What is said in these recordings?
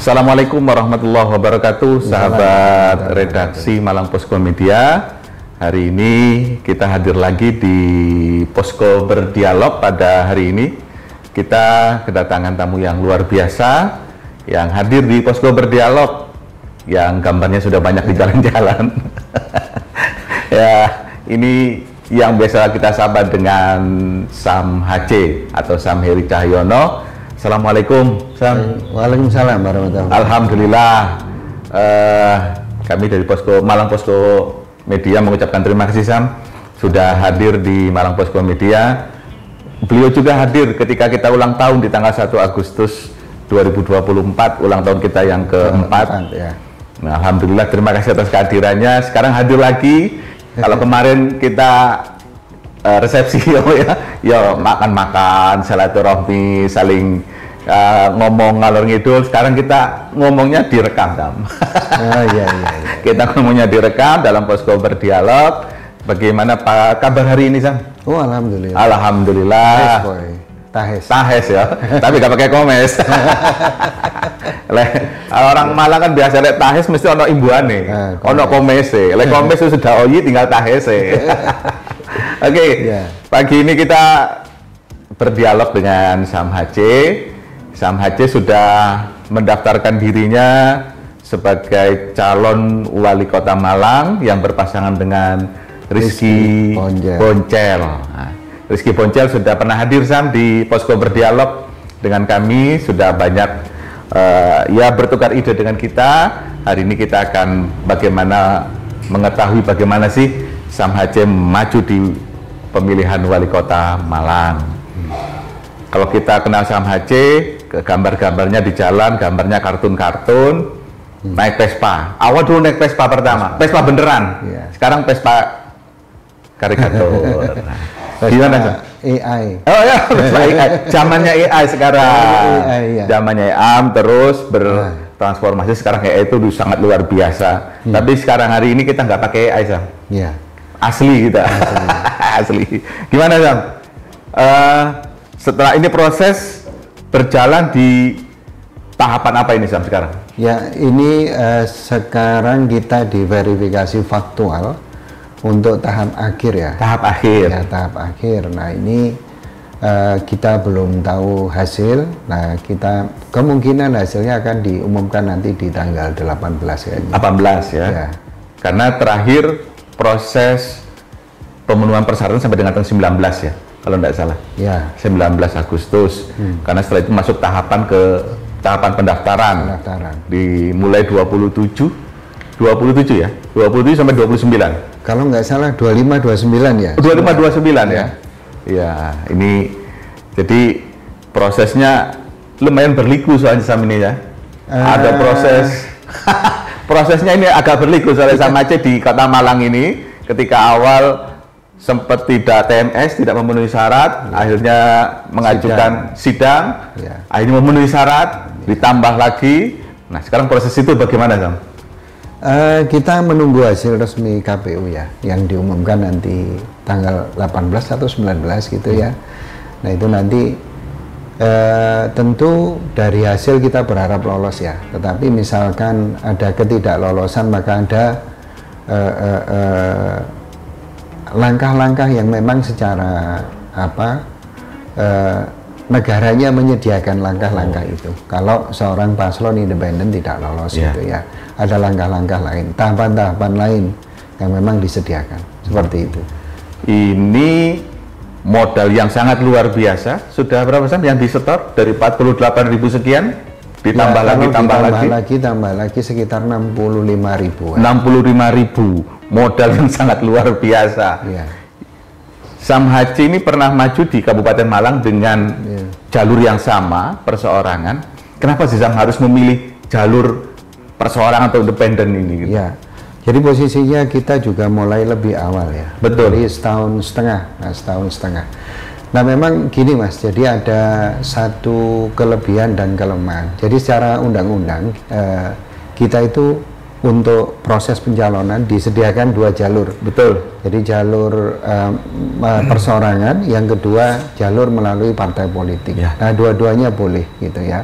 Assalamualaikum warahmatullahi wabarakatuh, sahabat redaksi Malang Posko Media. Hari ini kita hadir lagi di Posko Berdialog. Pada hari ini kita kedatangan tamu yang luar biasa yang hadir di Posko Berdialog, yang gambarnya sudah banyak di jalan-jalan. Ya, ini yang biasa kita sapa dengan Sam HC atau Sam Heri Cahyono. Assalamualaikum, Sam. Waalaikumsalam warahmatullahi wabarakatuh. Alhamdulillah, kami dari Malang Posko Media mengucapkan terima kasih, Sam, sudah hadir di Malang Posko Media. Beliau juga hadir ketika kita ulang tahun di tanggal 1 Agustus 2024, ulang tahun kita yang keempat. Ya. Nah, Alhamdulillah, terima kasih atas kehadirannya. Sekarang hadir lagi. Kalau kemarin kita resepsi ya makan-makan, silaturahmi, saling ngomong ngalor ngidul. Sekarang kita ngomongnya direkam, Sam. Iya. Kita ngomongnya direkam dalam Posko Berdialog. Bagaimana kabar hari ini, Sam? Oh, alhamdulillah. Alhamdulillah. Tahes ya, tapi gak pakai komes. Orang Malang kan biasa lek tahes mesti ono imbuane, ono komese. Lek komes itu sudah oyi tinggal tahese. Oke, pagi ini kita berdialog dengan Sam HC. Sam HC sudah mendaftarkan dirinya sebagai calon wali kota Malang yang berpasangan dengan Rizky Boncel. Nah, Rizky Boncel sudah pernah hadir, Sam, di Posko Berdialog dengan kami, sudah banyak bertukar ide dengan kita. Hari ini kita akan mengetahui bagaimana sih Sam HC maju di pemilihan wali kota Malang. Kalau kita kenal Sam HC, gambar-gambarnya di jalan, gambarnya kartun-kartun, naik Vespa. Awal dulu naik Vespa pertama, Vespa beneran. Sekarang Vespa karikatur. Gimana, Sam? AI. Oh ya, AI. Zamannya AI sekarang. Zamannya AI terus bertransformasi. Sekarang AI itu sangat luar biasa. Tapi sekarang hari ini kita nggak pakai AI, Sam. Iya. Asli kita. Asli. Gimana, Sam? Setelah ini proses berjalan di tahapan apa ini, Sam, sekarang? Ya, ini sekarang kita diverifikasi faktual untuk tahap akhir ya. Tahap akhir. Ya, tahap akhir. Nah, ini kita belum tahu hasil. Nah, kita kemungkinan hasilnya akan diumumkan nanti di tanggal 18 kayaknya. 18 ya. Karena terakhir proses pemenuhan persyaratan sampai dengan tanggal 19 ya, kalau tidak salah. Ya. 19 Agustus. Karena setelah itu masuk tahapan pendaftaran. Dimulai 27 ya. 27 sampai 29. Kalau nggak salah 25-29 ya? 25-29 ya? Ya, ini jadi prosesnya lumayan berliku soalnya, Sam, ini ya. Ada prosesnya ini agak berliku soalnya Sam HC di Kota Malang ini. Ketika awal sempat tidak TMS, tidak memenuhi syarat, akhirnya mengajukan sidang, akhirnya memenuhi syarat, ditambah lagi. Nah, sekarang proses itu bagaimana, Sam? Kita menunggu hasil resmi KPU ya, yang diumumkan nanti tanggal 18 atau 19 gitu ya. Nah, itu nanti tentu dari hasil kita berharap lolos ya. Tetapi misalkan ada ketidaklolosan, maka ada langkah-langkah yang memang secara negaranya menyediakan langkah-langkah itu. Kalau seorang paslon independen tidak lolos gitu ya, ada langkah-langkah lain, tahapan-tahapan lain yang memang disediakan seperti itu. Ini modal yang sangat luar biasa. Sudah berapa, Sam, yang disetor dari 48.000 sekian? Ditambah tambah lagi sekitar 65.000. 65.000 modal yang sangat luar biasa. Sam HC ini pernah maju di Kabupaten Malang dengan jalur yang sama, perseorangan. Kenapa sih, Sam, harus memilih jalur perseorangan atau independen ini? Gitu? Ya, jadi posisinya kita juga mulai lebih awal ya. Betul. Jadi setahun setengah. Nah, memang gini, Mas, jadi ada satu kelebihan dan kelemahan. Jadi secara undang-undang kita itu untuk proses pencalonan disediakan 2 jalur. Betul. Jadi jalur perseorangan, yang kedua jalur melalui partai politik. Nah, dua-duanya boleh gitu ya.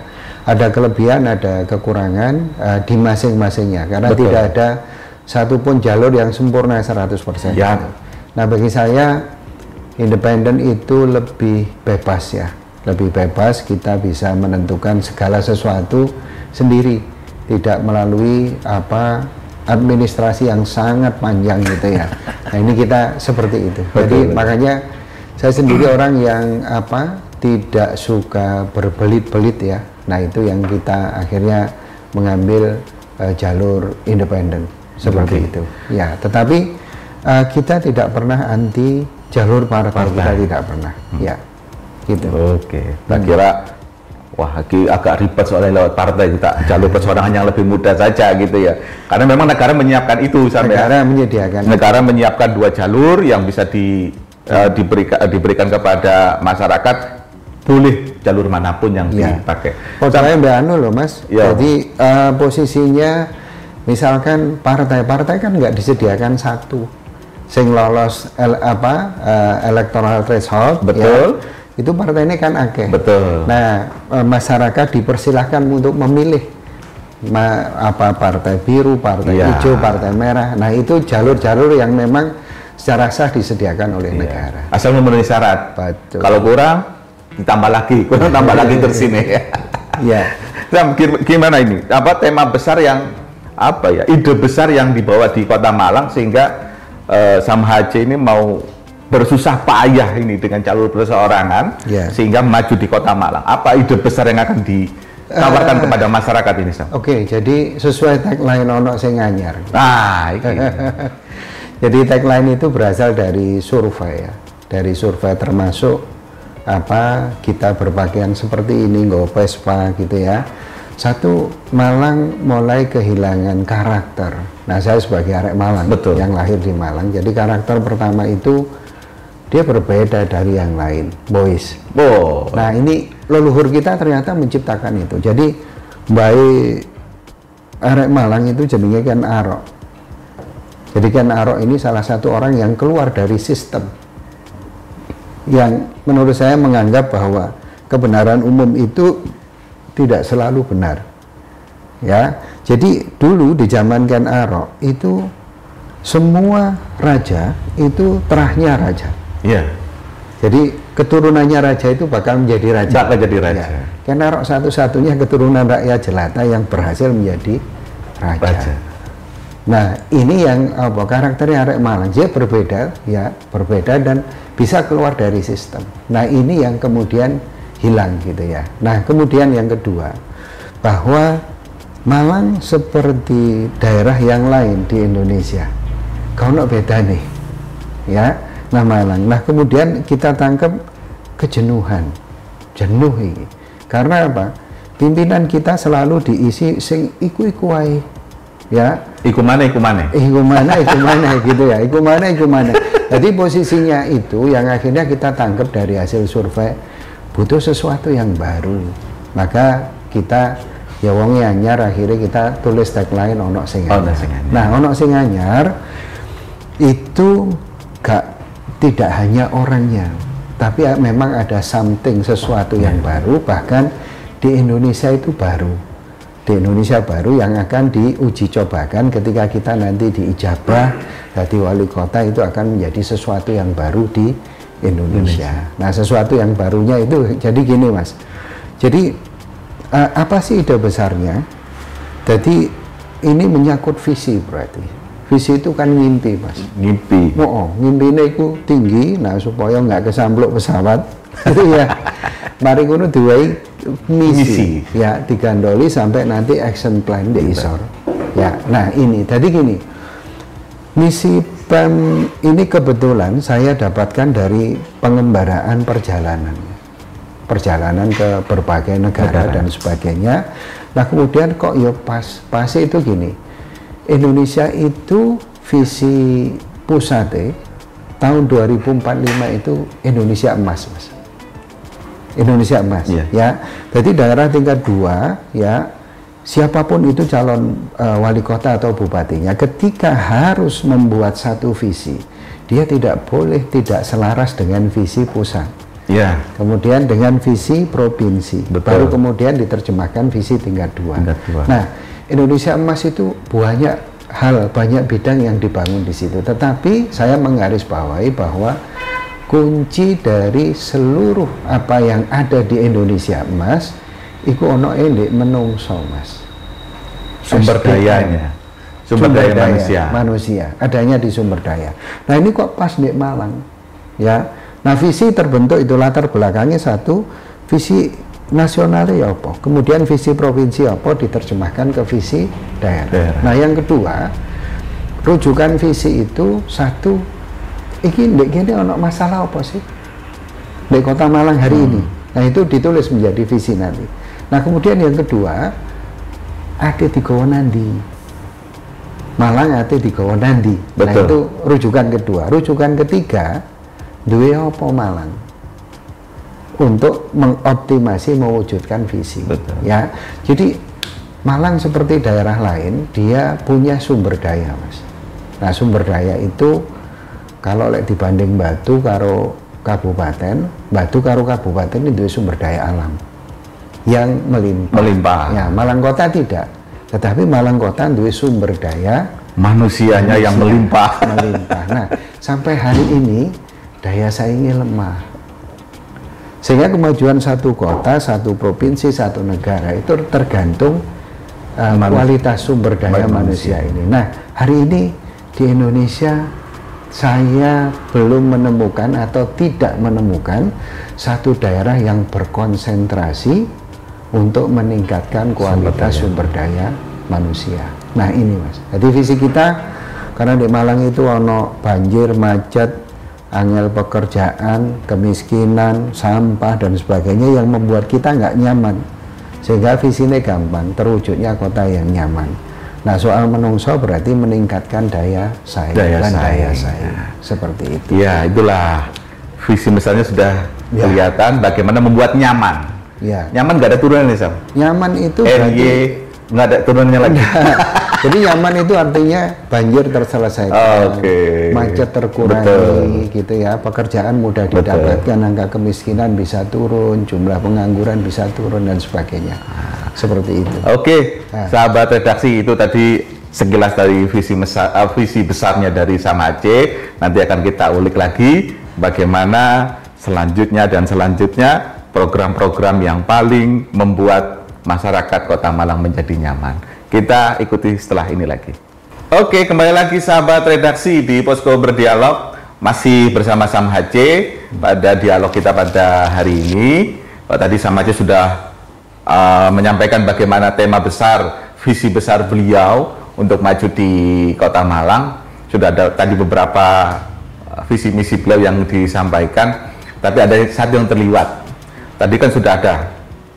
ada kelebihan, ada kekurangan di masing-masingnya, karena Betul. tidak ada satupun jalur yang sempurna 100%. Ya. Nah, bagi saya independen itu lebih bebas ya, lebih bebas, kita bisa menentukan segala sesuatu sendiri, tidak melalui administrasi yang sangat panjang gitu ya. Nah, ini kita seperti itu. Jadi makanya saya sendiri orang yang tidak suka berbelit-belit ya. Nah, itu yang kita akhirnya mengambil jalur independen seperti itu. Ya, tetapi kita tidak pernah anti jalur partai. Kita tidak pernah. Ya, gitu. Oke. Tak kira wah, agak ribet soalnya lewat partai, kita jalur persoarangan yang lebih mudah saja gitu ya. Karena memang negara menyiapkan itu, negara menyediakan. Negara menyiapkan 2 jalur yang bisa diberikan kepada masyarakat, boleh jalur manapun yang dipakai. Saya Mbak Anu loh Mas. Ya. Jadi posisinya misalkan partai-partai kan nggak disediakan satu, sing lolos electoral threshold. Betul. Ya, itu partai ini kan akeh. Betul. Nah, masyarakat dipersilahkan untuk memilih partai biru, partai hijau, partai merah. Nah, itu jalur-jalur yang memang secara sah disediakan oleh negara. Asal memenuhi syarat. Betul. Kalau kurang ditambah lagi, tambah lagi terus ini ya. Ya. Nah, gimana ini? Tema besar yang ide besar yang dibawa di Kota Malang sehingga Sam HC ini mau bersusah payah ini dengan jalur perseorangan sehingga maju di Kota Malang. Apa ide besar yang akan ditawarkan kepada masyarakat ini, Sam? Oke, jadi sesuai tagline ono sing anyar. Nah, jadi tagline itu berasal dari survei ya. Dari survei termasuk kita berpakaian seperti ini, nggak Vespa gitu ya. Satu, Malang mulai kehilangan karakter. Nah, saya sebagai arek Malang, yang lahir di Malang, jadi karakter pertama itu dia berbeda dari yang lain, boys. Nah, ini leluhur kita ternyata menciptakan itu. Jadi baik arek Malang itu jenenge Ken Arok. Jadi Ken Arok ini salah satu orang yang keluar dari sistem, yang menurut saya menganggap bahwa kebenaran umum itu tidak selalu benar. Ya, jadi dulu di zaman Ken Arok itu semua raja itu terahnya raja. Iya. Jadi keturunannya raja itu bakal menjadi raja. Bakal jadi raja. Ya. Ken Arok satu-satunya keturunan rakyat jelata yang berhasil menjadi raja. Nah, ini yang karakternya arek Malang. Dia berbeda dan bisa keluar dari sistem. Nah, ini yang kemudian hilang gitu ya. Nah, kemudian yang kedua, bahwa Malang seperti daerah yang lain di Indonesia. Kalau beda nih, ya. Nah, Malang. Nah, kemudian kita tangkap kejenuhan, jenuh ini. Karena apa? Pimpinan kita selalu diisi sing iku-iku wae. Ya, iku mana gitu ya, iku mana. Jadi posisinya itu yang akhirnya kita tangkap dari hasil survei, butuh sesuatu yang baru. Maka kita ya wong anyar, akhirnya kita tulis tagline ono sing anyar. Nah, ono sing anyar itu tidak hanya orangnya, tapi memang ada sesuatu yang baru, bahkan di Indonesia itu baru. Di Indonesia baru yang akan diuji cobakan ketika kita nanti diijabah jadi wali kota, itu akan menjadi sesuatu yang baru di Indonesia. Nah, sesuatu yang barunya itu jadi gini Mas. Jadi apa sih ide besarnya? Jadi ini menyangkut visi berarti. Visi itu kan mimpi Mas. Mimpi. Mimpinya itu tinggi, nah supaya nggak kesampluk pesawat. Itu ya. Mari ngono diwai misi. Ya, digandoli sampai nanti action plan di isor. Ya, nah ini. Jadi gini, misi PEM ini kebetulan saya dapatkan dari pengembaraan perjalanan ke berbagai negara dan sebagainya. Nah, kemudian kok ya pas itu gini, Indonesia itu visi pusatnya tahun 2045 itu Indonesia emas Mas. Indonesia emas, ya. Jadi daerah tingkat 2, ya, siapapun itu calon wali kota atau bupatinya, ketika harus membuat satu visi, dia tidak boleh tidak selaras dengan visi pusat. Ya. Kemudian dengan visi provinsi. Betul. Baru kemudian diterjemahkan visi tingkat 2. Nah, Indonesia Emas itu banyak hal, banyak bidang yang dibangun di situ. Tetapi saya menggarisbawahi bahwa kunci dari seluruh apa yang ada di Indonesia Emas itu ono ndek menungso, Mas. Sumber dayanya. Sumber daya manusia adanya di sumber daya. Nah, ini kok pas di Malang, ya. Nah, visi terbentuk itu latar belakangnya satu, visi nasional ya apa, kemudian visi provinsi apa diterjemahkan ke visi daerah. Nah, yang kedua, rujukan visi itu satu, ini ono masalah apa sih di Kota Malang hari ini. Nah, itu ditulis menjadi visi nanti. Nah, kemudian yang kedua, ada di Gowonandi. Malang ate di Gowonandi. Nah, itu rujukan kedua. Rujukan ketiga, duwe apa Malang untuk mengoptimasi mewujudkan visi. Betul. Ya. Jadi Malang seperti daerah lain, dia punya sumber daya, Mas. Nah, sumber daya itu kalau dibanding Batu karo kabupaten, Batu karo kabupaten itu sumber daya alam yang melimpah. Ya, Malang Kota tidak. Tetapi Malang Kota duwe sumber daya manusianya yang melimpah. Nah, sampai hari ini daya saingnya lemah. Sehingga kemajuan satu kota, satu provinsi, satu negara itu tergantung kualitas sumber daya manusia ini. Nah, hari ini di Indonesia saya belum menemukan atau tidak menemukan satu daerah yang berkonsentrasi untuk meningkatkan kualitas sumber daya manusia. Nah, ini Mas, jadi visi kita, karena di Malang itu ono banjir, macet, angel pekerjaan, kemiskinan, sampah dan sebagainya yang membuat kita nggak nyaman, sehingga visinya gampang terwujudnya kota yang nyaman. Nah, soal menungso berarti meningkatkan daya saing. Seperti itu. Ya, itulah visi misalnya sudah kelihatan bagaimana membuat nyaman. Ya. Nyaman nggak ada turunannya, Sam? Nyaman itu berarti nggak ada turunannya lagi. Jadi nyaman itu artinya banjir terselesaikan, macet terkurangi, gitu ya, pekerjaan mudah didapatkan, angka kemiskinan bisa turun, jumlah pengangguran bisa turun dan sebagainya. Seperti itu. Sahabat redaksi, itu tadi sekilas dari visi besarnya dari Sam Aceh. Nanti akan kita ulik lagi bagaimana selanjutnya program-program yang paling membuat masyarakat Kota Malang menjadi nyaman. Kita ikuti setelah ini lagi. Kembali lagi sahabat redaksi di Posko Berdialog, masih bersama Sam Aceh pada dialog kita pada hari ini. Tadi Sam Aceh sudah menyampaikan bagaimana tema besar, visi besar beliau untuk maju di Kota Malang. Sudah ada tadi beberapa visi misi beliau yang disampaikan, tapi ada satu yang terliwat. Tadi kan sudah ada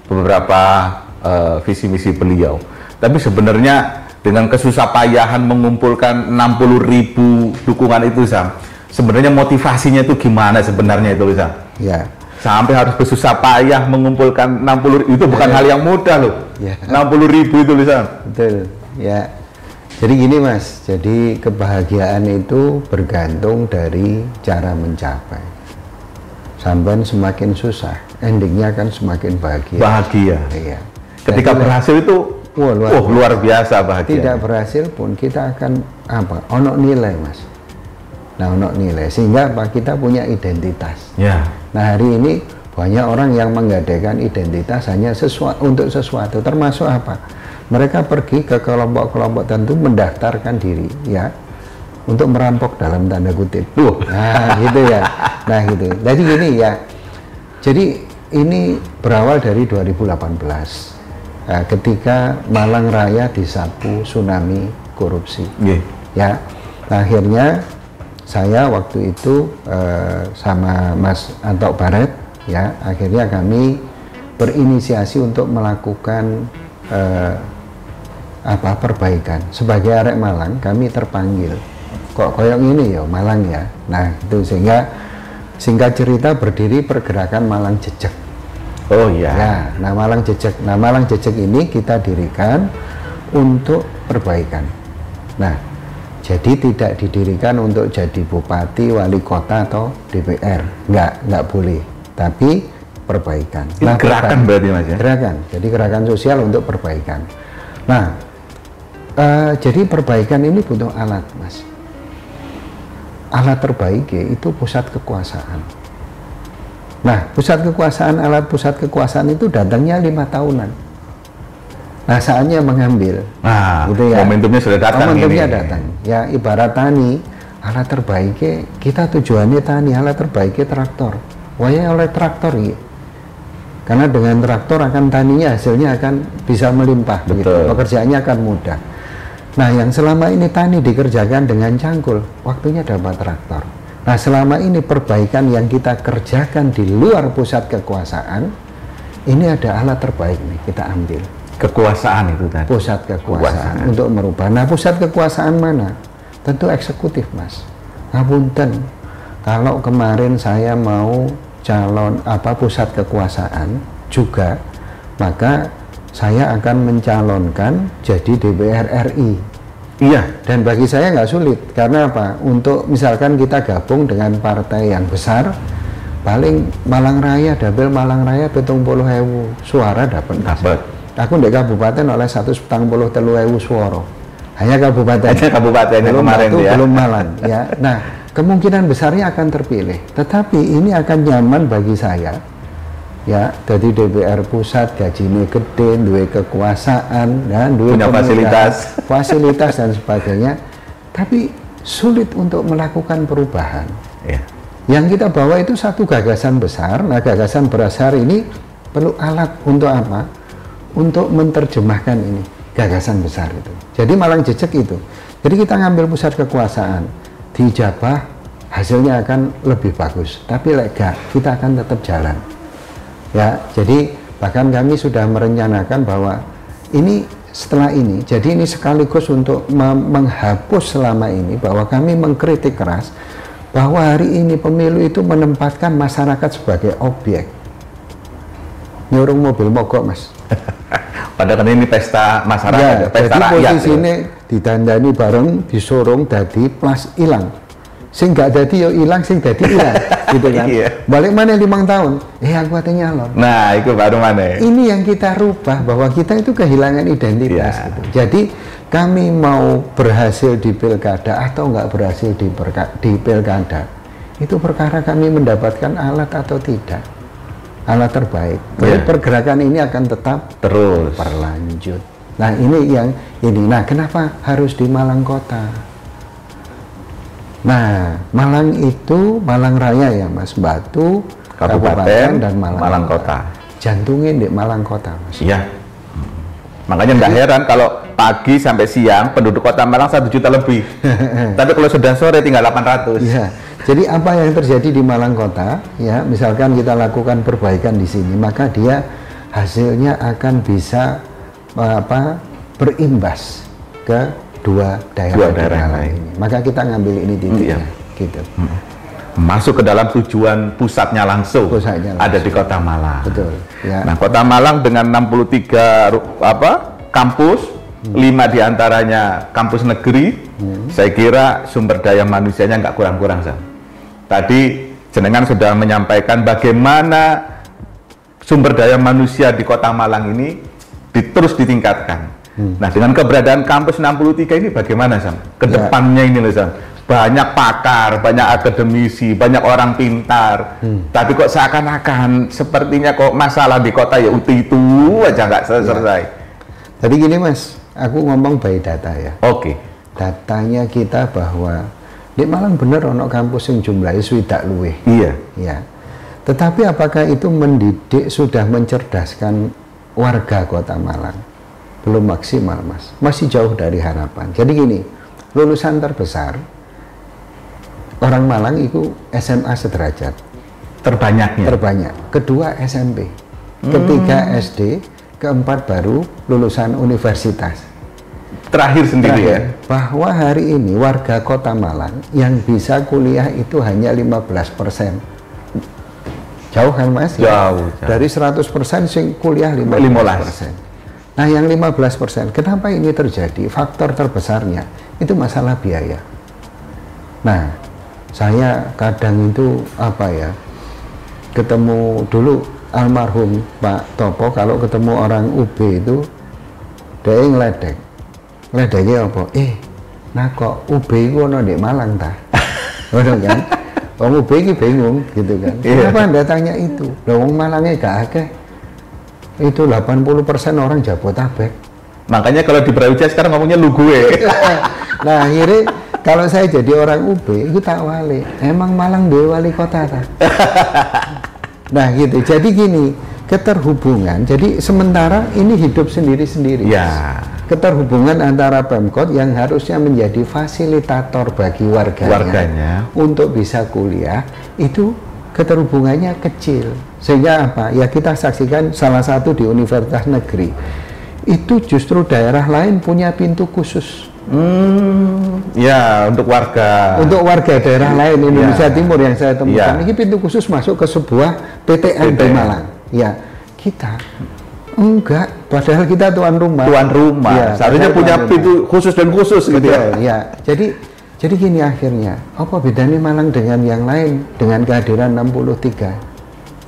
beberapa visi misi beliau, tapi sebenarnya dengan kesusahpayahan mengumpulkan 60.000 dukungan itu, Sam, sebenarnya motivasinya itu gimana sebenarnya itu, Sam? Ya. Sampai harus bersusah payah mengumpulkan 60.000 itu bukan hal yang mudah loh. Ya. 60.000 itu, Sam. Betul. Ya. Jadi gini, Mas. Jadi kebahagiaan itu bergantung dari cara mencapai. Sampai semakin susah, endingnya kan semakin bahagia. Bahagia. Iya. Ketika berhasil itu, luar biasa bahagia. Tidak berhasil pun kita akan ono nilai, Mas. Nah, ono nilai sehingga kita punya identitas. Ya. Nah, hari ini banyak orang yang menggadaikan identitas hanya untuk sesuatu, termasuk apa? Mereka pergi ke kelompok-kelompok tertentu mendaftarkan diri, ya, untuk merampok dalam tanda kutip. Nah, gitu ya. Nah, gitu. Jadi gini ya. Jadi ini berawal dari 2018. Nah, ketika Malang Raya disapu tsunami korupsi. Ya. Nah, akhirnya saya waktu itu sama Mas Anto Baret, ya, akhirnya kami berinisiasi untuk melakukan perbaikan. Sebagai arek Malang, kami terpanggil. Kok koyok ini ya Malang ya. Nah, itu sehingga singkat cerita berdiri pergerakan Malang Jejeg. Oh iya. Ya, nah Malang Jejeg. Nah, Malang Jejeg ini kita dirikan untuk perbaikan. Nah, jadi tidak didirikan untuk jadi bupati, wali kota atau DPR. Nggak boleh. tapi perbaikan. Nah, gerakan berarti Mas ya? Gerakan, jadi gerakan sosial untuk perbaikan. Nah, jadi perbaikan ini butuh alat, Mas. Alat terbaik itu pusat kekuasaan. Nah, alat pusat kekuasaan itu datangnya 5 tahunan. Nah, saatnya mengambil. Nah, gitu ya. Momentumnya sudah datang. Momentumnya datang. Ya, ibarat tani, alat terbaiknya kita tujuannya tani, alat terbaiknya traktor. Waya oleh traktor gitu. Karena dengan traktor akan taninya hasilnya akan bisa melimpah. Begitu. Pekerjaannya akan mudah. Nah, yang selama ini tani dikerjakan dengan cangkul, waktunya dapat traktor. Nah, selama ini perbaikan yang kita kerjakan di luar pusat kekuasaan, ini ada alat terbaik nih, kita ambil. Kekuasaan itu tadi. Pusat kekuasaan untuk merubah. Nah, pusat kekuasaan mana? Tentu eksekutif, Mas. Ngapunten, kalau kemarin saya mau calon pusat kekuasaan juga, maka saya akan mencalonkan jadi DPR RI. Iya, dan bagi saya nggak sulit. Karena apa? Untuk misalkan kita gabung dengan partai yang besar, paling Malang Raya, dapil Malang Raya 70.000 suara dapat. Aku di kabupaten oleh 143.000 suara. Hanya kabupaten. Belum kemarin Batu, ya. belum Malang. Ya. Nah, kemungkinan besarnya akan terpilih. Tetapi ini akan nyaman bagi saya. Ya, jadi DPR pusat gajinya gede, duwe kekuasaan, dan punya fasilitas dan sebagainya. Tapi sulit untuk melakukan perubahan. Ya. Yang kita bawa itu satu gagasan besar. Nah, gagasan besar ini perlu alat untuk apa? Untuk menerjemahkan ini gagasan besar itu. Jadi Malang Jejek itu. Jadi kita ngambil pusat kekuasaan, dijabah, hasilnya akan lebih bagus. Tapi lega, kita akan tetap jalan. Ya, jadi bahkan kami sudah merencanakan bahwa ini setelah ini, jadi ini sekaligus untuk menghapus selama ini bahwa kami mengkritik keras bahwa hari ini pemilu itu menempatkan masyarakat sebagai objek. Nyorong mobil mogok, Mas. Padahal ini pesta masyarakat, ya, pesta jadi rakyat. Posisi ini ditandani bareng, disorong, dadi plus hilang. Sing gak dadi yo hilang, sing dadi hilang, gitu kan? Iya. Balik mana 5 tahun? Aku hati nyalon. Nah, itu baru mana? Ini yang kita rubah bahwa kita itu kehilangan identitas. Gitu. Jadi kami mau berhasil di pilkada atau nggak berhasil di pilkada, itu perkara kami mendapatkan alat atau tidak. Alat terbaik. Jadi pergerakan ini akan tetap terus berlanjut. Nah, ini yang ini. Nah, kenapa harus di Malang Kota? Nah, Malang itu Malang Raya ya, Mas. Batu, Kabupaten dan Malang Kota. Jantungin di Malang Kota, Mas. Iya. Makanya nggak heran kalau pagi sampai siang penduduk Kota Malang 1 juta lebih. Tapi kalau sudah sore tinggal 800. Iya. Jadi apa yang terjadi di Malang Kota, ya, misalkan kita lakukan perbaikan di sini, maka dia hasilnya akan bisa berimbas ke dua daerah lain. Maka kita ngambil ini titiknya, gitu. Masuk ke dalam tujuan pusatnya langsung. Ada di Kota Malang. Betul. Ya. Nah, Kota Malang dengan 63 kampus, 5 diantaranya kampus negeri. Saya kira sumber daya manusianya nggak kurang-kurang, Sam. Tadi jenengan sudah menyampaikan bagaimana sumber daya manusia di Kota Malang ini terus ditingkatkan. Nah, dengan keberadaan kampus 63 ini bagaimana, Sam? Kedepannya ini loh, Sam. Banyak pakar, banyak akademisi, banyak orang pintar. Tapi kok seakan-akan sepertinya kok masalah di kota ya itu aja nggak selesai. Jadi gini, Mas, aku ngomong by data ya. Oke. Datanya kita bahwa di Malang bener ono kampus yang jumlahnya swidak luweh. Iya. Ya. Tetapi apakah itu mendidik, sudah mencerdaskan warga Kota Malang? Belum maksimal, Mas. Masih jauh dari harapan. Jadi gini, lulusan terbesar orang Malang itu SMA sederajat. Terbanyaknya? Terbanyak. Kedua SMP. Ketiga SD. Keempat baru lulusan universitas. Terakhir sendiri ya? Bahwa hari ini warga Kota Malang yang bisa kuliah itu hanya 15%. Jauh kan, Mas? Jauh. Dari 100% sing kuliah 15%. Nah, yang 15%, kenapa ini terjadi? Faktor terbesarnya itu masalah biaya. Nah, saya kadang itu ketemu dulu almarhum Pak Topo, kalau ketemu orang UB itu dia ngeledek. Ledeknya apa? Nah kok UB itu ada di Malang ta? Betul kan? Orang UB ini bingung gitu kan. Kenapa Anda tanya itu? Wong Malangnya gak akeh. Itu 80% orang Jabotabek. Makanya kalau di Brawijaya sekarang ngomongnya lu gue. Nah akhirnya kalau saya jadi orang UB itu tak wali. Emang Malang dia wali kota ta? Nah gitu. Jadi gini, keterhubungan. Jadi sementara ini hidup sendiri-sendiri. Ya. Keterhubungan antara Pemkot yang harusnya menjadi fasilitator bagi warganya untuk bisa kuliah, itu keterhubungannya kecil. Sehingga apa? Ya kita saksikan salah satu di Universitas Negeri. Itu justru daerah lain punya pintu khusus. Ya, untuk warga. Untuk warga daerah lain Indonesia Timur yang saya temukan. Ini pintu khusus masuk ke sebuah PTN di Malang. Ya, kita enggak, padahal kita tuan rumah. Tuan rumah. Ya, seharusnya punya pintu khusus dan khusus. Betul, gitu ya. Ya. Jadi gini akhirnya, apa bedanya Malang dengan yang lain dengan kehadiran 63?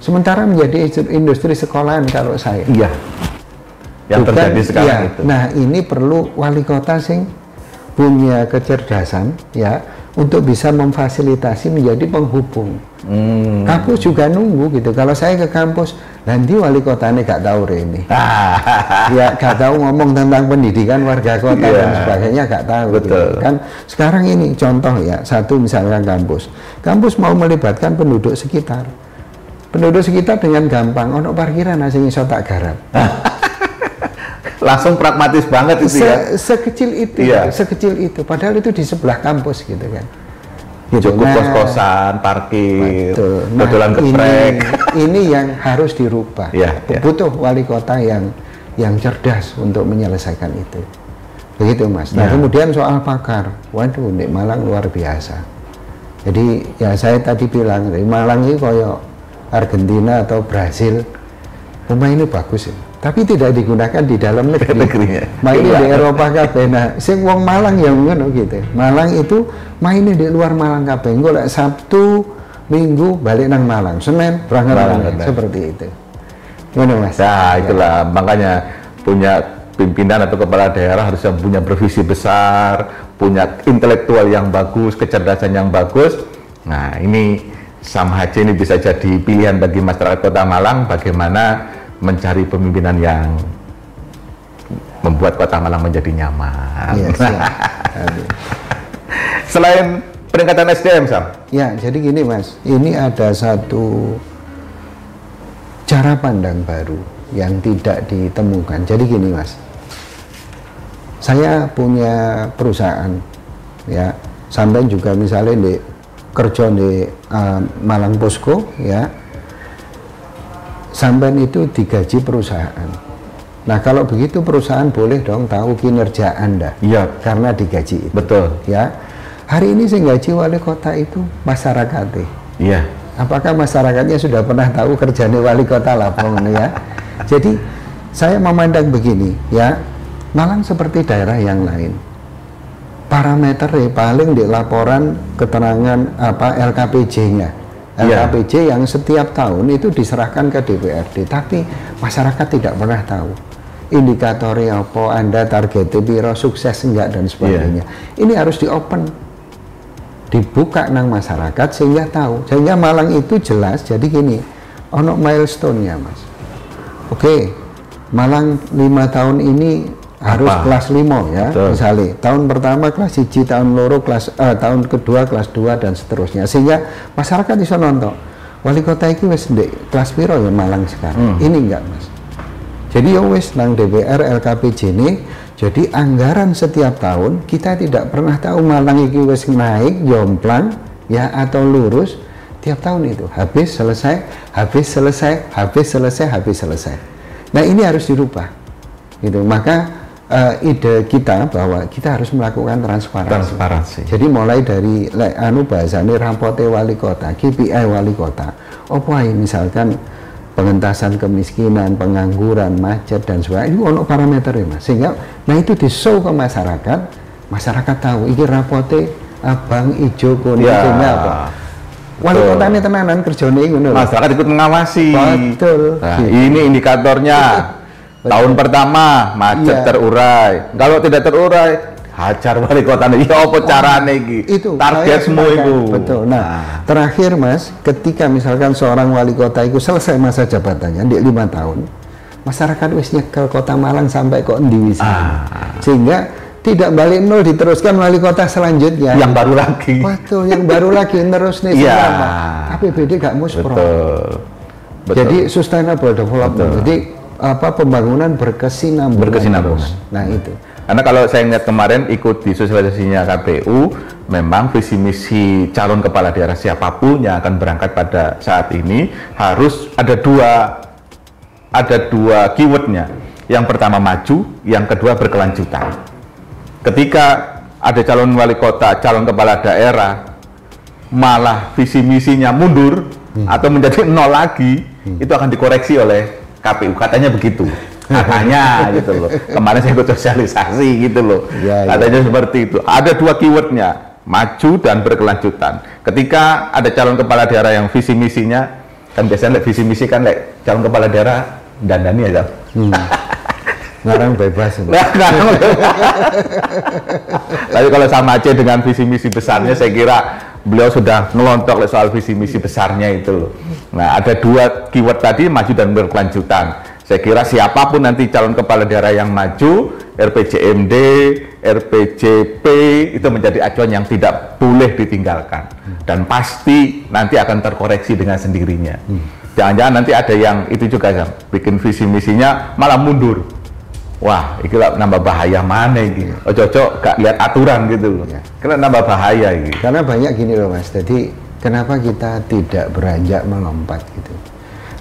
Sementara menjadi industri sekolahan kalau saya. Iya. Yang terjadi sekarang itu. Nah, ini perlu wali kota sing punya kecerdasan ya untuk bisa memfasilitasi menjadi penghubung. Kampus juga nunggu gitu. Kalau saya ke kampus, nanti wali kotanya gak tahu ini. Ya gak tahu ngomong tentang pendidikan warga kota dan sebagainya, gak tahu. Betul. Gitu. Kan sekarang ini contoh ya, satu misalkan kampus mau melibatkan penduduk sekitar. Penduduk sekitar dengan gampang, ono parkiran asing iso tak garap. Langsung pragmatis banget itu sekecil itu, sekecil itu. Padahal itu di sebelah kampus gitu kan. Cukup kos-kosan, parkir, dodolan geprek. Ini yang harus dirubah. Butuh wali kota yang cerdas untuk menyelesaikan itu. Begitu Mas. Nah kemudian soal pakar, waduh di Malang luar biasa. Jadi ya saya tadi bilang, di Malang ini koyo Argentina atau Brasil, pemain ini bagus ya. Tapi tidak digunakan di dalam negeri. Mainnya di Eropa kabeh. Nah, sing wong Malang yang ngono gitu. Malang itu mainnya di luar Malang kabeh. Engko lek Sabtu, Minggu balik nang Malang. Senin berangkat seperti itu. Ngono Mas. Nah, itulah makanya punya pimpinan atau kepala daerah harus punya bervisi besar, punya intelektual yang bagus, kecerdasan yang bagus. Nah, ini Sam Haji ini bisa jadi pilihan bagi masyarakat Kota Malang bagaimana mencari pemimpinan yang membuat Kota Malang menjadi nyaman. Selain peningkatan SDM, Sam? Ya, jadi gini Mas, ini ada satu cara pandang baru yang tidak ditemukan. Jadi gini Mas, saya punya perusahaan, ya, sampai juga misalnya di kerja di Malang Posko, ya, sampean itu digaji perusahaan. Nah kalau begitu perusahaan boleh dong tahu kinerja Anda. Iya. Karena digaji itu. Betul. Ya. Hari ini saya gaji wali kota itu masyarakatnya. Iya. Apakah masyarakatnya sudah pernah tahu kerjanya wali kota Lampung ya? Jadi saya memandang begini ya, Malang seperti daerah yang lain. Parameternya paling di laporan keterangan LKPJ-nya. LKPJ yang setiap tahun itu diserahkan ke DPRD, tapi masyarakat tidak pernah tahu indikatornya apa, Anda targetnya biro, sukses enggak dan sebagainya. Ini harus di-open, dibuka nang masyarakat sehingga tahu, sehingga Malang itu jelas. Jadi gini, ono milestone-nya Mas. Oke, Malang 5 tahun ini harus kelas 5 ya. Betul. Misalnya tahun pertama kelas 1, tahun loro kelas tahun kedua kelas 2 dan seterusnya, sehingga masyarakat bisa nonton wali kota iki wis ndek kelas piro ya Malang sekarang. Ini enggak Mas. Jadi ya wis nang DPR LKPJ ini, jadi anggaran setiap tahun kita tidak pernah tahu Malang iki wis naik jomplang ya atau lurus tiap tahun itu. Habis selesai, habis selesai, habis selesai, habis selesai. Nah, ini harus dirubah. Gitu. Maka ide kita bahwa kita harus melakukan transparansi. Jadi mulai dari bahasane rapote wali kota, KPI wali kota. Apa misalkan pengentasan kemiskinan, pengangguran, macet dan sebagainya. Ini ono parameternya Mas. Sehingga nah itu di-show ke masyarakat, masyarakat tahu iki rapote abang ijo kuning apa. wali kota ini tenanan kerjanya ngono. Masyarakat ikut mengawasi. Betul. Nah, ini indikatornya. Tahun pertama macet terurai. Kalau tidak terurai, hajar wali kota ini. Ya apa carane iki? Itu target semua itu. Betul. Nah, terakhir Mas, ketika misalkan seorang wali kota itu selesai masa jabatannya di 5 tahun, masyarakat wis nyekel Kota Malang sampai kok endi wis. Sehingga tidak balik nol, diteruskan wali kota selanjutnya. Yang baru lagi. Betul, yang baru lagi terus nih. APBD gak muspro. Betul. Jadi sustainable development. Jadi pembangunan berkesinambungan. Nah itu. Karena kalau saya lihat kemarin ikut di sosialisasinya KPU, memang visi misi calon kepala daerah siapapun yang akan berangkat pada saat ini harus ada dua keywordnya. Yang pertama maju, yang kedua berkelanjutan. Ketika ada calon wali kota, calon kepala daerah, malah visi misinya mundur atau menjadi nol lagi, itu akan dikoreksi oleh KPU. Katanya begitu. Katanya gitu loh. Kemarin saya ikut sosialisasi gitu loh. Katanya seperti itu. Ada dua keywordnya, maju dan berkelanjutan. Ketika ada calon kepala daerah yang visi misinya, kan biasanya visi misi kan calon kepala daerah dandani aja. Ngarang bebas. Tapi kalau sama Aceh dengan visi misi besarnya, saya kira beliau sudah ngelontok soal visi misi besarnya itu loh. Nah, ada dua keyword tadi, maju dan berkelanjutan. Saya kira siapapun nanti calon kepala daerah yang maju, RPJMD, RPJP itu menjadi acuan yang tidak boleh ditinggalkan. Dan pasti nanti akan terkoreksi dengan sendirinya. Jangan-jangan nanti ada yang itu juga kan, bikin visi misinya malah mundur. Wah, ini nambah bahaya mana ini? Cocok gak lihat aturan gitu loh. Karena nambah bahaya ini. Karena banyak gini loh Mas. Jadi kenapa kita tidak beranjak melompat gitu?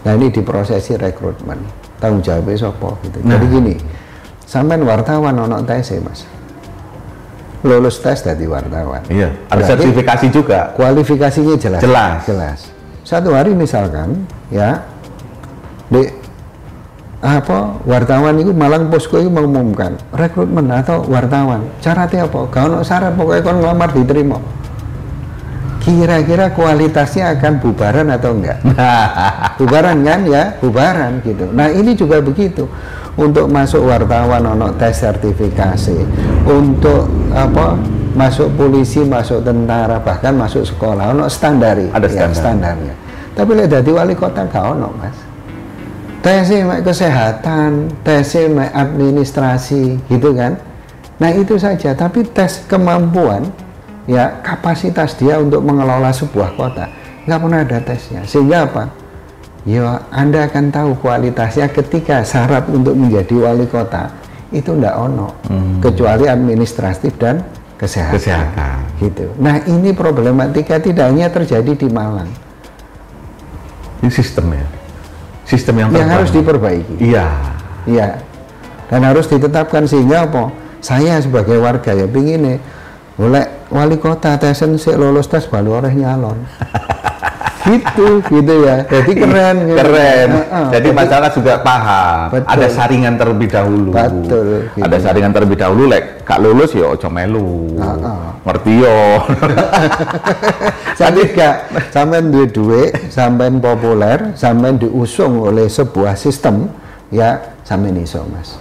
Nah ini diprosesi rekrutmen. Tanggung jawabnya sopo gitu. Jadi gini, sampean wartawan ono tes Mas. Lulus tes dari wartawan. Iya. Ada sertifikasi juga. Kualifikasinya jelas. Jelas. Satu hari misalkan ya wartawan itu Malang Posko itu mengumumkan rekrutmen atau wartawan syaratnya apa? Kalau syarat pokoknya kon ngelamar diterima. Kira-kira kualitasnya akan bubaran atau enggak? Bubaran kan ya, bubaran gitu. Nah ini juga begitu. Untuk masuk wartawan ono tes sertifikasi, untuk masuk polisi, masuk tentara, bahkan masuk sekolah ono standari. Ada standarnya. Tapi lihat dari wali kota gak ono Mas. Tesnya kesehatan, tesnya administrasi, gitu kan? Nah itu saja. Tapi tes kemampuan, ya kapasitas dia untuk mengelola sebuah kota, nggak pernah ada tesnya. Sehingga apa? Ya Anda akan tahu kualitasnya ketika syarat untuk menjadi wali kota itu nggak ono, kecuali administratif dan kesehatan. Gitu. Nah ini problematika tidak hanya terjadi di Malang. Ini sistem ya. Sistem yang harus diperbaiki. Iya. Dan harus ditetapkan sehingga apa? Saya sebagai warga ya pingin oleh wali kota tesen sik lulus tes baru oleh nyalon. gitu ya. Jadi keren. Jadi masyarakat juga paham. Betul. Ada saringan terlebih dahulu. Betul. Gitu. Ada saringan terlebih dahulu. Kak lulus ya ojo melu. Ngerti yo. Jadi gak sampean duwe, sampean populer, sampean diusung oleh sebuah sistem, ya sampean iso Mas.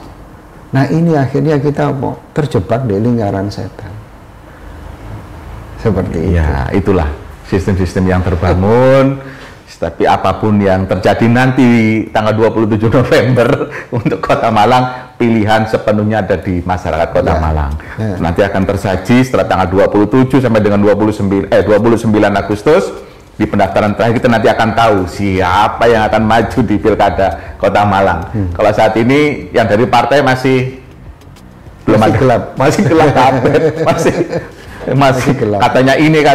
Nah ini akhirnya kita terjebak di lingkaran setan. Seperti itu. Itulah sistem-sistem yang terbangun. Tapi apapun yang terjadi nanti tanggal 27 November untuk Kota Malang, pilihan sepenuhnya ada di masyarakat Kota Malang. Nanti akan tersaji setelah tanggal 27 sampai dengan 29 Agustus di pendaftaran terakhir kita nanti akan tahu siapa yang akan maju di Pilkada Kota Malang. Kalau saat ini yang dari partai masih gelap, masih gelap. Katanya ini,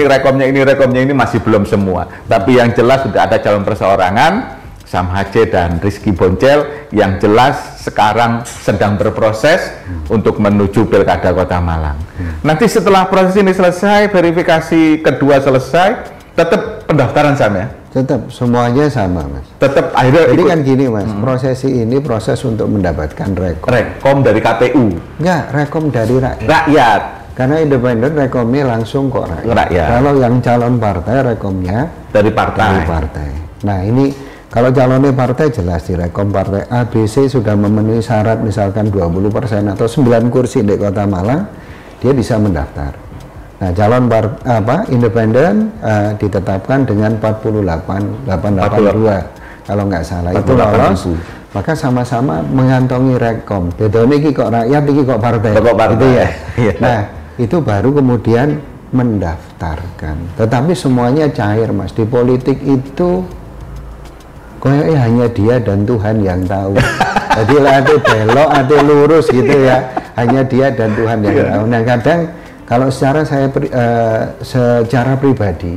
rekomnya ini masih belum semua. Tapi yang jelas sudah ada calon perseorangan, Sam Aceh dan Rizky Boncel, yang jelas sekarang sedang berproses untuk menuju Pilkada Kota Malang. Nanti setelah proses ini selesai, verifikasi kedua selesai, tetap pendaftaran sama ya? Tetap, semuanya sama Mas. Tetap akhirnya. Jadi kan gini Mas, prosesi ini proses untuk mendapatkan rekom. Rekom dari KPU? Enggak, rekom dari rakyat. Karena independen rekomnya langsung kok rakyat. Kalau yang calon partai rekomnya dari partai. Nah ini kalau calonnya partai jelas direkom partai A, B, C sudah memenuhi syarat misalkan 20% atau 9 kursi di Kota Malang, dia bisa mendaftar. Nah calon independen ditetapkan dengan 48.882 kalau nggak salah itu lolos. Maka sama-sama mengantongi rekom. Bedanya ini kok rakyat, ini kok partai. Gitu ya. Nah, itu baru kemudian mendaftarkan. Tetapi semuanya cair, Mas. Di politik itu kayaknya hanya dia dan Tuhan yang tahu. Jadi ada belok, ada lurus gitu ya. Hanya dia dan Tuhan yang tahu. Nah, kadang kalau secara pribadi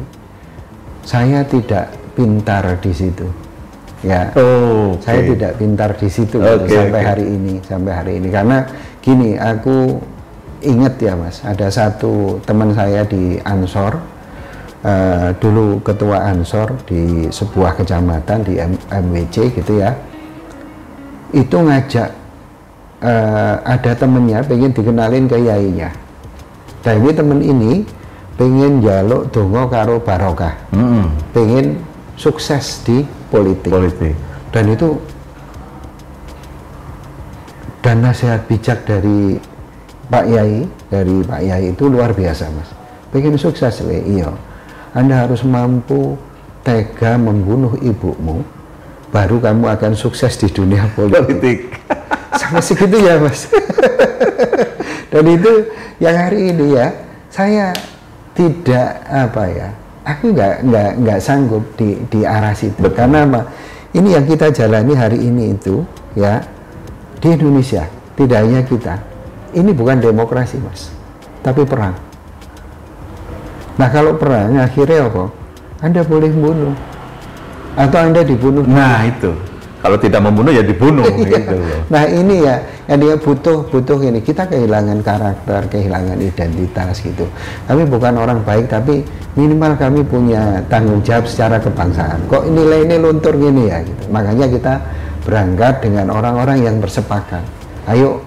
saya tidak pintar di situ. Ya, saya tidak pintar di situ sampai hari ini karena gini, aku ingat ya Mas, ada satu teman saya di Ansor, dulu ketua Ansor di sebuah kecamatan di MWC gitu ya, itu ngajak ada temennya pengen dikenalin ke yainya. Dan ini temen ini pengen jaluk dongo karo barokah, pengen sukses di politik. Dan itu dan nasihat bijak dari Pak Yai itu luar biasa Mas. Pengen sukses iya, Anda harus mampu tega membunuh ibumu, baru kamu akan sukses di dunia politik. Sampai segitu ya Mas. Dan itu yang hari ini ya saya tidak aku nggak sanggup di arah situ. Betul. Karena apa? Ini yang kita jalani hari ini itu ya di Indonesia, tidak hanya kita. Ini bukan demokrasi Mas, tapi perang. Nah kalau perang akhirnya apa? Anda boleh membunuh atau Anda dibunuh. Nah itu. Kalau tidak membunuh ya dibunuh. Gitu loh. Nah ini ya, yang dia butuh ini. Kita kehilangan karakter, kehilangan identitas gitu. Kami bukan orang baik, tapi minimal kami punya tanggung jawab secara kebangsaan. Kok nilai ini luntur gini ya? Gitu. Makanya kita berangkat dengan orang-orang yang bersepakat. Ayo,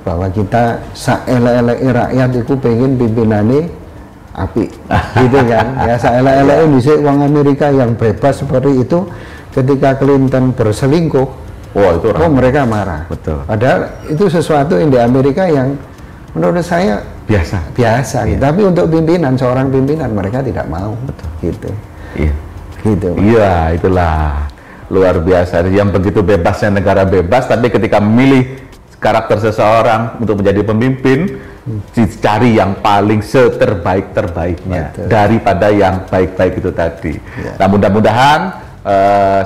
bahwa kita saelek-elek rakyat itu pengen pimpinannya api, gitu kan? Ya saelek-elek bisa uang Amerika yang bebas seperti itu. Ketika Clinton berselingkuh, mereka marah. Betul. Padahal itu sesuatu yang di Amerika yang menurut saya biasa. Gitu. Tapi untuk seorang pimpinan mereka tidak mau. Betul. Gitu. Iya. Gitu. Iya, itulah luar biasa. Yang begitu bebasnya negara bebas, tapi ketika memilih karakter seseorang untuk menjadi pemimpin, dicari yang paling terbaiknya daripada yang baik-baik itu tadi. Ya. Nah, mudah-mudahan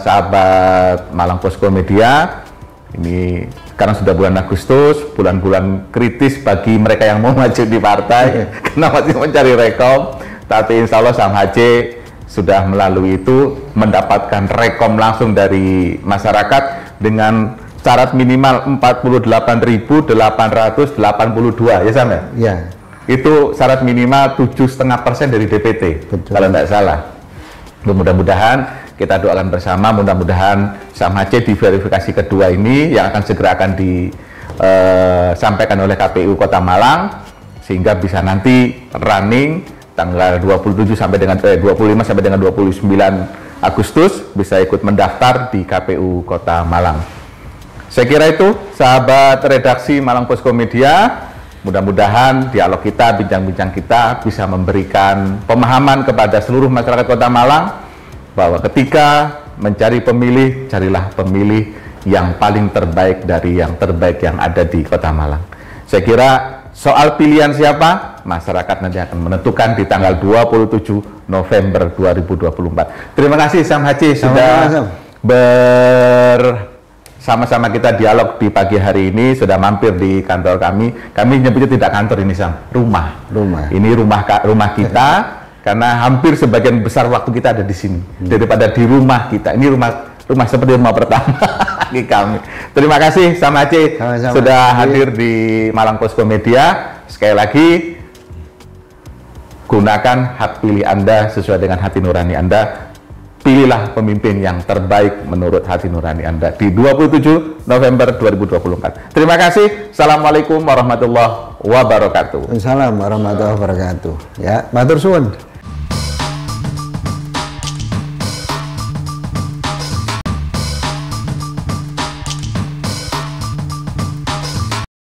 sahabat Malang Posko Media, ini sekarang sudah bulan Agustus, bulan-bulan kritis bagi mereka yang mau maju di partai karena masih mencari rekom, tapi insya Allah Sam HC sudah melalui itu mendapatkan rekom langsung dari masyarakat dengan syarat minimal 48.882 ya Sam ya? Ya. Itu syarat minimal 7,5% dari DPT. Betul. Kalau tidak salah. Mudah-mudahan kita doakan bersama, mudah-mudahan Sam HC di verifikasi kedua ini yang akan segera disampaikan oleh KPU Kota Malang, sehingga bisa nanti running tanggal 25 sampai dengan 29 Agustus bisa ikut mendaftar di KPU Kota Malang. Saya kira itu sahabat redaksi Malang Posko Media, mudah-mudahan dialog kita, bincang-bincang kita bisa memberikan pemahaman kepada seluruh masyarakat Kota Malang bahwa ketika mencari pemilih, carilah pemilih yang paling terbaik dari yang terbaik yang ada di Kota Malang. Saya kira soal pilihan siapa, masyarakat nanti akan menentukan di tanggal 27 November 2024. Terima kasih Sam HC sudah bersama-sama kita dialog di pagi hari ini, sudah mampir di kantor kami. Kami nyebutnya tidak kantor ini Sam, rumah. Ini rumah kita. Karena hampir sebagian besar waktu kita ada di sini daripada di rumah kita. Ini rumah seperti rumah pertama bagi kami. Terima kasih Sam HC sudah hadir di Malang Posko Media. Sekali lagi, gunakan hak pilih Anda sesuai dengan hati nurani Anda. Pilihlah pemimpin yang terbaik menurut hati nurani Anda di 27 November 2024. Terima kasih. Assalamualaikum warahmatullahi wabarakatuh. wabarakatuh. Assalamualaikum warahmatullahi wabarakatuh. Ya, matur suwun.